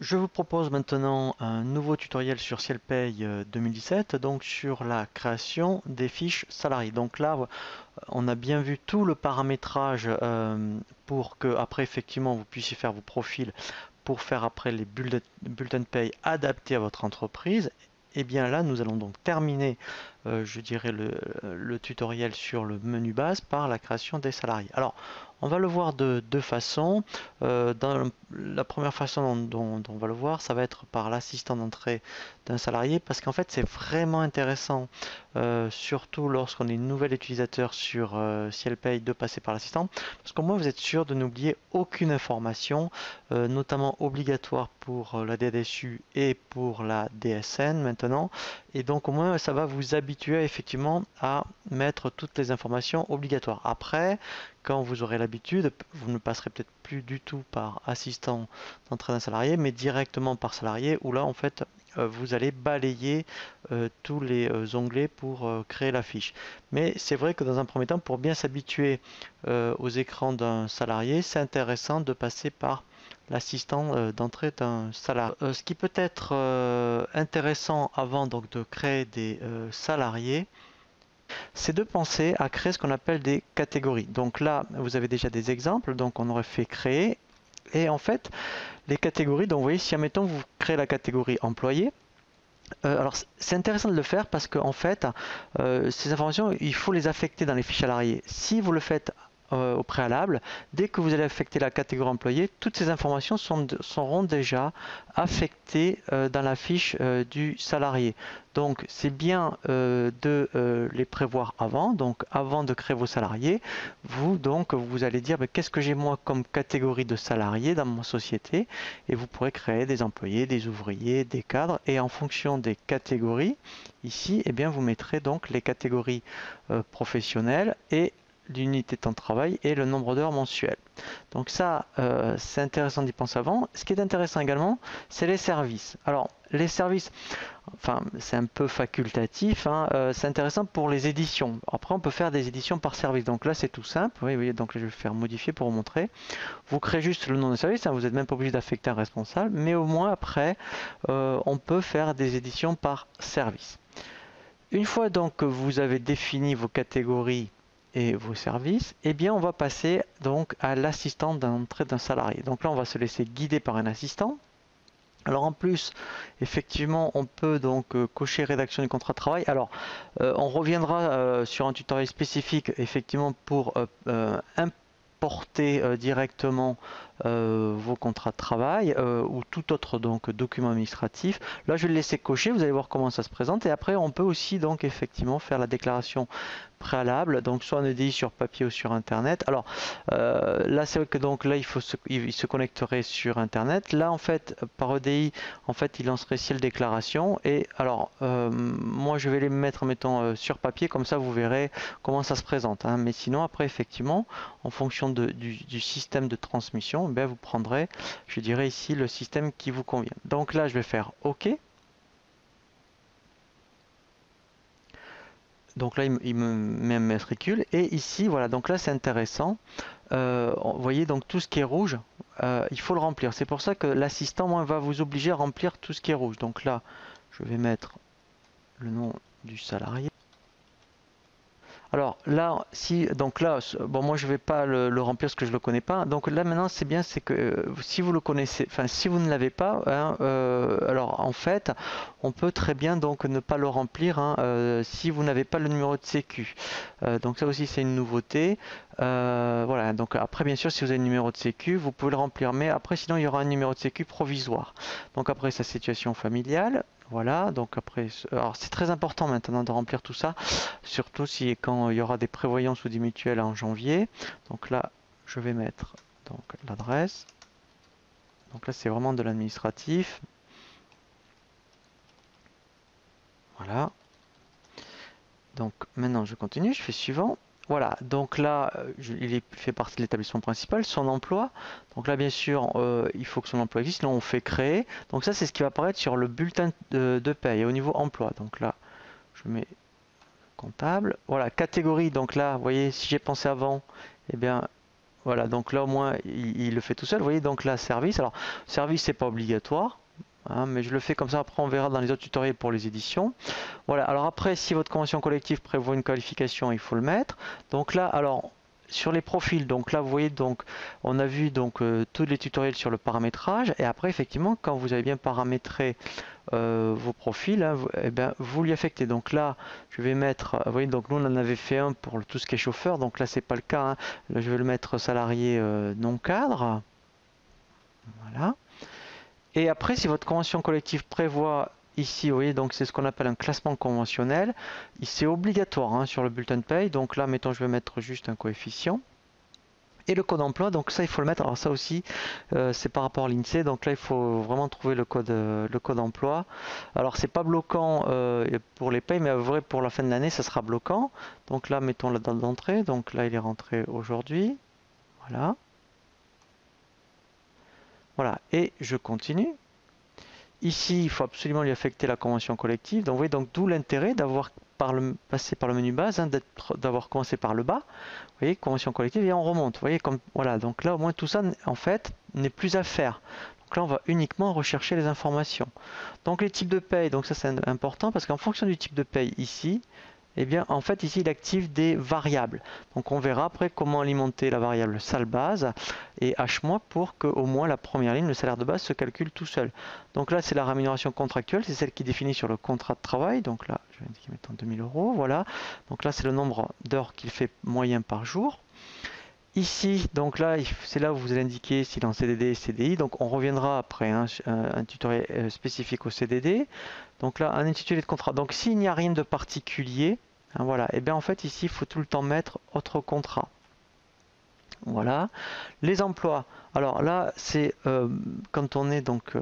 Je vous propose maintenant un nouveau tutoriel sur CielPay 2017, donc sur la création des fiches salariés. Donc là, on a bien vu tout le paramétrage pour que après effectivement vous puissiez faire vos profils pour faire après les bulletins de paye adaptés à votre entreprise. Et bien là, nous allons donc terminer, je dirais, le tutoriel sur le menu base par la création des salariés. Alors, on va le voir de deux façons. Dans la première façon dont on va le voir, ça va être par l'assistant d'entrée d'un salarié, parce qu'en fait, c'est vraiment intéressant, surtout lorsqu'on est nouvel utilisateur sur CielPay, de passer par l'assistant, parce qu'au moins vous êtes sûr de n'oublier aucune information, notamment obligatoire pour la DDSU et pour la DSN maintenant. Et donc au moins ça va vous habituer effectivement à mettre toutes les informations obligatoires. Après, quand vous aurez l'habitude, vous ne passerez peut-être plus du tout par assistant d'entrée d'un salarié, mais directement par salarié, où là en fait vous allez balayer tous les onglets pour créer la fiche. Mais c'est vrai que dans un premier temps, pour bien s'habituer aux écrans d'un salarié, c'est intéressant de passer par l'assistant d'entrée d'un salarié. Ce qui peut être intéressant avant donc de créer des salariés, c'est de penser à créer ce qu'on appelle des catégories. Donc là, vous avez déjà des exemples, donc on aurait fait créer. Et en fait, les catégories, donc vous voyez, si admettons vous créez la catégorie employé, alors c'est intéressant de le faire parce qu'en fait, ces informations, il faut les affecter dans les fiches salariés. Si vous le faites au préalable, dès que vous allez affecter la catégorie employé, toutes ces informations seront déjà affectées dans la fiche du salarié. Donc c'est bien de les prévoir avant. Donc avant de créer vos salariés, vous allez dire qu'est-ce que j'ai moi comme catégorie de salariés dans ma société, et vous pourrez créer des employés, des ouvriers, des cadres, et en fonction des catégories, ici, eh bien, vous mettrez donc les catégories professionnelles et l'unité de temps de travail et le nombre d'heures mensuelles. Donc ça, c'est intéressant d'y penser avant. Ce qui est intéressant également, c'est les services. Alors, les services, enfin, c'est un peu facultatif, hein, c'est intéressant pour les éditions. Après, on peut faire des éditions par service. Donc là, c'est tout simple. Oui, oui, donc là, je vais faire modifier pour vous montrer. Vous créez juste le nom de service, hein, vous n'êtes même pas obligé d'affecter un responsable, mais au moins après, on peut faire des éditions par service. Une fois donc que vous avez défini vos catégories et vos services, eh bien on va passer donc à l'assistant d'entrée d'un salarié. Donc là on va se laisser guider par un assistant. Alors en plus, effectivement, on peut donc cocher rédaction du contrat de travail. Alors on reviendra sur un tutoriel spécifique effectivement pour importer directement vos contrats de travail ou tout autre donc document administratif. Là je vais le laisser cocher, vous allez voir comment ça se présente, et après on peut aussi donc effectivement faire la déclaration préalable, donc soit en EDI sur papier ou sur internet. Alors là c'est vrai que donc là il se connecterait sur internet. Là en fait par EDI en fait il lancerait ciel déclaration, et alors moi je vais les mettre mettons sur papier, comme ça vous verrez comment ça se présente, hein. Mais sinon après effectivement en fonction du système de transmission, ben, vous prendrez, je dirais ici, le système qui vous convient. Donc là je vais faire OK. Donc là, il me met un matricule, et ici, voilà, donc là c'est intéressant. Vous voyez, donc tout ce qui est rouge, il faut le remplir. C'est pour ça que l'assistant, moi, va vous obliger à remplir tout ce qui est rouge. Donc là, je vais mettre le nom du salarié. Alors là, si donc là, bon moi je vais pas le remplir parce que je le connais pas. Donc là maintenant c'est bien, c'est que si vous le connaissez, enfin si vous ne l'avez pas, hein, alors en fait on peut très bien donc ne pas le remplir, hein, si vous n'avez pas le numéro de sécu. Donc ça aussi c'est une nouveauté. Voilà, donc après bien sûr si vous avez le numéro de sécu vous pouvez le remplir, mais après sinon il y aura un numéro de sécu provisoire. Donc après sa situation familiale. Voilà, donc après, alors c'est très important maintenant de remplir tout ça, surtout si quand il y aura des prévoyances ou des mutuelles en janvier. Donc là, je vais mettre donc l'adresse. Donc là, c'est vraiment de l'administratif. Voilà. Donc maintenant, je continue, je fais suivant. Voilà, donc là, il fait partie de l'établissement principal, son emploi. Donc là, bien sûr, il faut que son emploi existe. Là, on fait créer. Donc ça, c'est ce qui va apparaître sur le bulletin de paye au niveau emploi. Donc là, je mets comptable. Voilà, catégorie. Donc là, vous voyez, si j'ai pensé avant, eh bien, Voilà, donc là au moins il le fait tout seul. Vous voyez, donc là service. Alors service c'est pas obligatoire, hein, mais je le fais comme ça. Après on verra dans les autres tutoriels pour les éditions. Voilà, alors après si votre convention collective prévoit une qualification, il faut le mettre. Donc là, alors sur les profils, donc là vous voyez, donc on a vu donc tous les tutoriels sur le paramétrage, et après effectivement quand vous avez bien paramétré vos profils, hein, eh ben, vous lui affectez. Donc là, je vais mettre, vous voyez, donc nous on en avait fait un pour tout ce qui est chauffeur, donc là c'est pas le cas, hein. Là, je vais le mettre salarié non cadre, voilà. Et après, si votre convention collective prévoit ici, vous voyez, donc c'est ce qu'on appelle un classement conventionnel, c'est obligatoire hein, sur le bulletin de paye. Donc là, mettons, je vais mettre juste un coefficient. Et le code emploi, donc ça il faut le mettre. Alors ça aussi, c'est par rapport à l'INSEE. Donc là, il faut vraiment trouver le code emploi. Alors c'est pas bloquant pour les payes, mais vrai pour la fin de l'année, ça sera bloquant. Donc là, mettons la date d'entrée. Donc là, il est rentré aujourd'hui. Voilà. Voilà. Et je continue. Ici, il faut absolument lui affecter la convention collective. Donc, vous voyez, donc d'où l'intérêt d'avoir passé par le menu base, hein, d'avoir commencé par le bas. Vous voyez, convention collective, et on remonte. Vous voyez, comme voilà. Donc là, au moins tout ça, en fait, n'est plus à faire. Donc là, on va uniquement rechercher les informations. Donc les types de paye, donc ça c'est important parce qu'en fonction du type de paye ici, eh bien, en fait, ici, il active des variables. Donc, on verra après comment alimenter la variable salle base et H- pour que, au moins, la première ligne, le salaire de base, se calcule tout seul. Donc là, c'est la rémunération contractuelle, c'est celle qui est définie sur le contrat de travail. Donc là, je vais indiquer maintenant 2000 euros, voilà. Donc là, c'est le nombre d'heures qu'il fait moyen par jour. Ici, donc là, c'est là où vous allez indiquer s'il est en CDD et CDI. Donc on reviendra après hein, un tutoriel spécifique au CDD. Donc là, un intitulé de contrat. Donc s'il n'y a rien de particulier, hein, voilà, et bien en fait ici, il faut tout le temps mettre autre contrat. Voilà. Les emplois. Alors là, c'est quand on est donc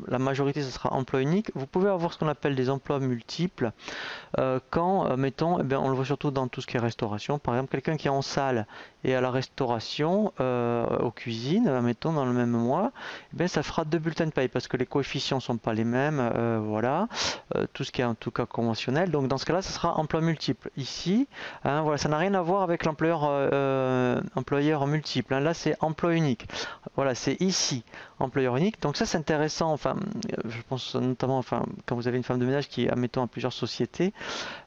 la majorité, ce sera emploi unique. Vous pouvez avoir ce qu'on appelle des emplois multiples. Quand, mettons, eh bien, on le voit surtout dans tout ce qui est restauration. Par exemple, quelqu'un qui est en salle et à la restauration, aux cuisines, mettons dans le même mois, eh bien, ça fera deux bulletins de paye parce que les coefficients ne sont pas les mêmes. Voilà, tout ce qui est en tout cas conventionnel. Donc dans ce cas-là, ça sera emploi multiple. Ici, hein, voilà, ça n'a rien à voir avec l'employeur employeur multiple. Hein. Là, c'est emploi unique. Voilà, c'est ici employeur unique. Donc ça, c'est intéressant. Enfin, je pense notamment, enfin, quand vous avez une femme de ménage qui, admettons, a plusieurs sociétés,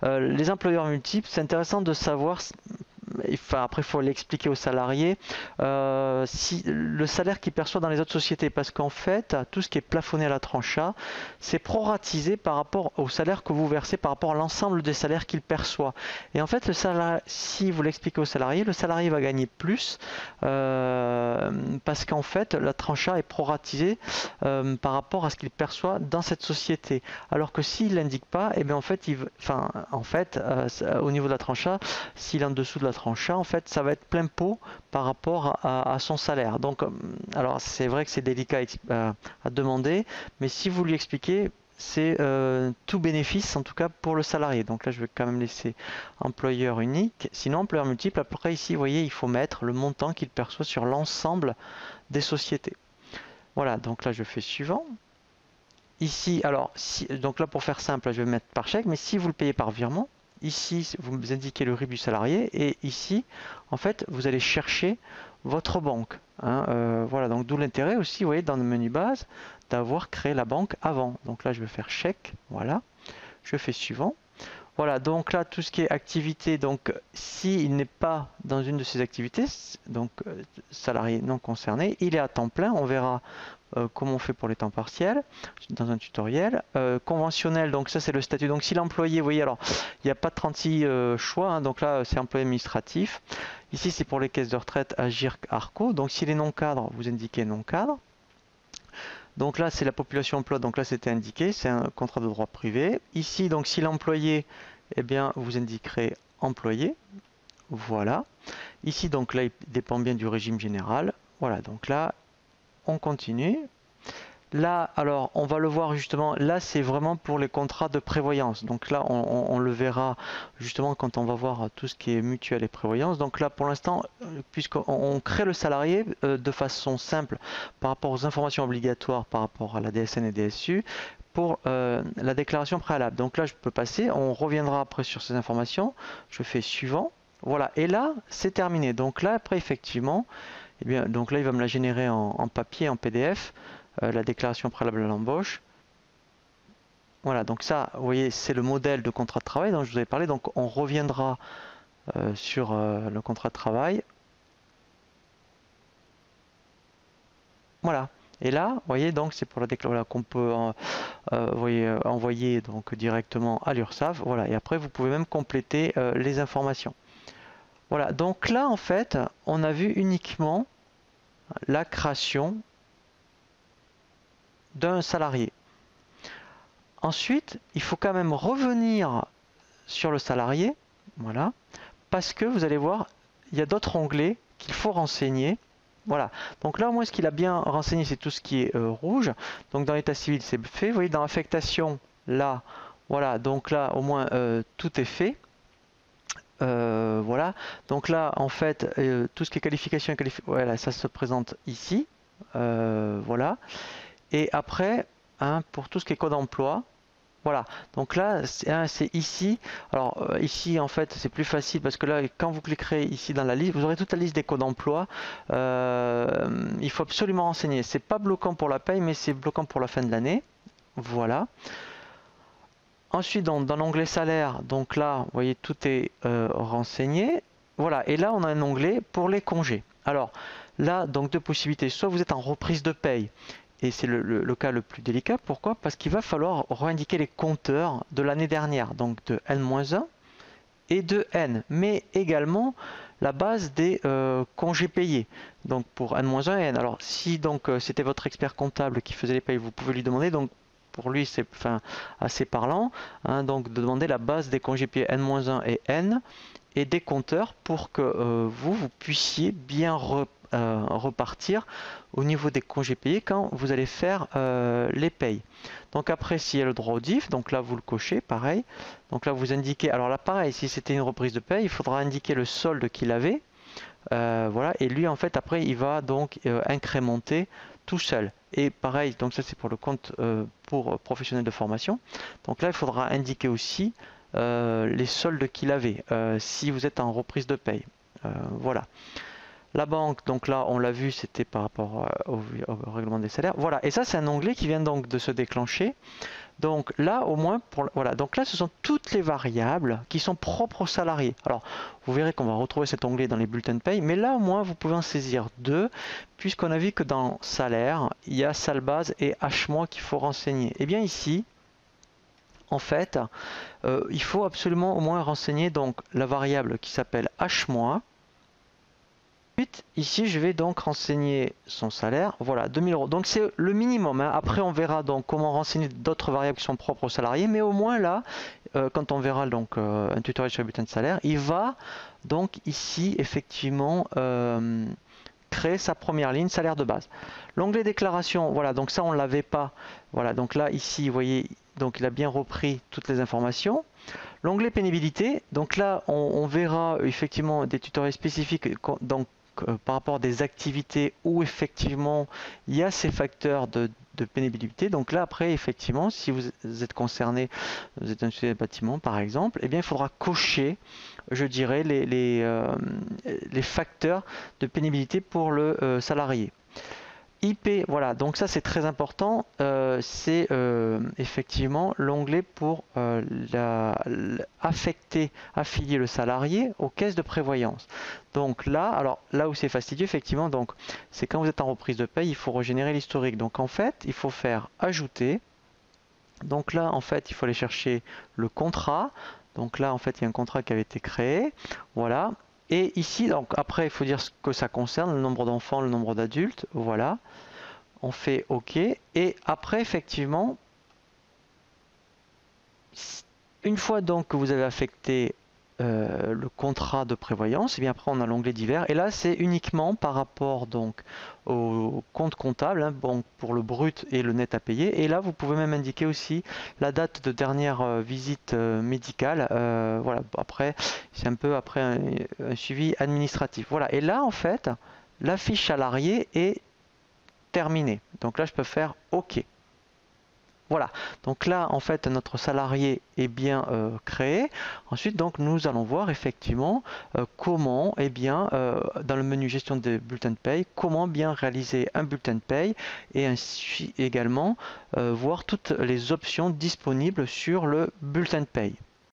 les employeurs multiples, c'est intéressant de savoir. Enfin, après, il faut l'expliquer aux salariés si le salaire qu'ils perçoivent dans les autres sociétés, parce qu'en fait, tout ce qui est plafonné à la trancha, c'est proratisé par rapport au salaire que vous versez, par rapport à l'ensemble des salaires qu'il perçoit. Et en fait, si vous l'expliquez aux salariés, le salarié va gagner plus parce qu'en fait, la trancha est proratisée par rapport à ce qu'il perçoit dans cette société. Alors que s'il l'indique pas, et bien en fait, au niveau de la trancha, s'il est en dessous de la trancha, en fait, ça va être plein pot par rapport à son salaire. Donc, alors c'est vrai que c'est délicat à demander, mais si vous lui expliquez, c'est tout bénéfice, en tout cas pour le salarié. Donc là, je vais quand même laisser employeur unique. Sinon, employeur multiple, après ici, vous voyez, il faut mettre le montant qu'il perçoit sur l'ensemble des sociétés. Voilà, donc là, je fais suivant. Ici, alors, donc là, pour faire simple, je vais mettre par chèque, mais si vous le payez par virement, ici, vous indiquez le RIB du salarié et ici, en fait, vous allez chercher votre banque. Hein, voilà, donc d'où l'intérêt aussi, vous voyez, dans le menu base, d'avoir créé la banque avant. Donc là, je vais faire chèque, voilà, je fais suivant. Voilà, donc là, tout ce qui est activité, donc s'il n'est pas dans une de ces activités, donc salarié non concerné, il est à temps plein, on verra comment on fait pour les temps partiels dans un tutoriel. Conventionnel, donc ça c'est le statut. Donc si l'employé, vous voyez, alors il n'y a pas de 36 choix, hein, donc là c'est employé administratif. Ici c'est pour les caisses de retraite Agirc Arco. Donc s'il est non cadre, vous indiquez non cadre. Donc là c'est la population emploi, donc là c'était indiqué, c'est un contrat de droit privé. Ici donc si l'employé, eh bien vous indiquerez employé. Voilà. Ici donc là il dépend bien du régime général. Voilà, donc là on continue. Là, alors, on va le voir justement, là, c'est vraiment pour les contrats de prévoyance. Donc là, on le verra justement quand on va voir tout ce qui est mutuelle et prévoyance. Donc là, pour l'instant, puisqu'on crée le salarié de façon simple par rapport aux informations obligatoires par rapport à la DSN et DSU, pour la déclaration préalable. Donc là, je peux passer, on reviendra après sur ces informations. Je fais suivant. Voilà, et là, c'est terminé. Donc là, après, effectivement, eh bien, donc là, il va me la générer en papier, en PDF, la déclaration préalable à l'embauche. Voilà, donc ça, vous voyez, c'est le modèle de contrat de travail dont je vous avais parlé. Donc on reviendra sur le contrat de travail. Voilà. Et là, vous voyez, donc c'est pour la déclaration voilà, qu'on peut vous voyez, envoyer donc directement à l'URSSAF. Voilà, et après vous pouvez même compléter les informations. Voilà, donc là en fait, on a vu uniquement la création d'un salarié. Ensuite, il faut quand même revenir sur le salarié, voilà, parce que vous allez voir, il y a d'autres onglets qu'il faut renseigner. Voilà, donc là au moins ce qu'il a bien renseigné, c'est tout ce qui est rouge. Donc dans l'état civil, c'est fait. Vous voyez, dans l'affectation, là, voilà, donc là au moins tout est fait. Voilà, donc là en fait, tout ce qui est qualification, voilà, ça se présente ici. Voilà, et après, hein, pour tout ce qui est code emploi, voilà, donc là c'est ici. Alors ici en fait c'est plus facile parce que là quand vous cliquerez ici dans la liste, vous aurez toute la liste des codes d'emploi. Il faut absolument renseigner. C'est pas bloquant pour la paye, mais c'est bloquant pour la fin de l'année. Voilà. Ensuite dans l'onglet salaire, donc là vous voyez tout est renseigné. Voilà, et là on a un onglet pour les congés. Alors là donc deux possibilités. Soit vous êtes en reprise de paye. Et c'est le cas le plus délicat. Pourquoi? Parce qu'il va falloir réindiquer les compteurs de l'année dernière, donc de N-1 et de N, mais également la base des congés payés, donc pour N-1 et N. Alors si donc c'était votre expert comptable qui faisait les payes, vous pouvez lui demander, donc pour lui c'est assez parlant, hein, donc de demander la base des congés payés N-1 et N, et des compteurs pour que vous puissiez bien repartir au niveau des congés payés quand vous allez faire les payes. Donc après, s'il y a le droit au DIF, donc là vous le cochez, pareil. Donc là vous indiquez, alors là pareil, si c'était une reprise de paye, il faudra indiquer le solde qu'il avait. Voilà, et lui en fait après il va donc incrémenter tout seul. Et pareil, donc ça c'est pour le compte pour professionnels de formation. Donc là il faudra indiquer aussi les soldes qu'il avait si vous êtes en reprise de paye. Voilà. La banque, donc là on l'a vu, c'était par rapport au règlement des salaires. Voilà, et ça c'est un onglet qui vient donc de se déclencher. Donc là au moins, voilà, donc là ce sont toutes les variables qui sont propres aux salariés. Alors vous verrez qu'on va retrouver cet onglet dans les bulletins de paye, mais là au moins vous pouvez en saisir deux, puisqu'on a vu que dans salaire, il y a salle base et H- mois qu'il faut renseigner. Et bien ici, en fait, il faut absolument au moins renseigner donc la variable qui s'appelle H-. Ensuite, ici, je vais donc renseigner son salaire. Voilà, 2000 euros. Donc c'est le minimum, hein. Après, on verra donc comment renseigner d'autres variables qui sont propres aux salariés. Mais au moins là, quand on verra donc un tutoriel sur le bulletin de salaire, il va donc ici effectivement créer sa première ligne salaire de base. L'onglet déclaration, voilà, donc ça on ne l'avait pas. Voilà, donc là ici, vous voyez, donc il a bien repris toutes les informations. L'onglet pénibilité, donc là on verra effectivement des tutoriels spécifiques donc, par rapport à des activités où effectivement il y a ces facteurs de pénibilité. Donc là après effectivement si vous êtes concerné, vous êtes un sujet de bâtiment par exemple, eh bien il faudra cocher je dirais les facteurs de pénibilité pour le salarié. IP, voilà, donc ça c'est très important, c'est effectivement l'onglet pour affilier le salarié aux caisses de prévoyance. Donc là, alors là où c'est fastidieux, effectivement, donc c'est quand vous êtes en reprise de paye, il faut régénérer l'historique. Donc en fait, il faut faire ajouter. Donc là, en fait, il faut aller chercher le contrat. Donc là, en fait, il y a un contrat qui avait été créé. Voilà. Et ici, donc après, il faut dire ce que ça concerne, le nombre d'enfants, le nombre d'adultes. Voilà. On fait OK. Et après, effectivement, une fois donc que vous avez affecté le contrat de prévoyance, et bien après on a l'onglet divers. Et là, c'est uniquement par rapport donc au compte comptable, hein, bon, pour le brut et le net à payer. Et là, vous pouvez même indiquer aussi la date de dernière visite médicale. Voilà. Après, c'est un peu après un suivi administratif. Voilà. Et là, en fait, la fiche salarié est terminée. Donc là, je peux faire OK. Voilà, donc là en fait notre salarié est bien créé. Ensuite donc nous allons voir effectivement comment dans le menu gestion des bulletins de paye, comment bien réaliser un bulletin de paye et ainsi également voir toutes les options disponibles sur le bulletin de paye.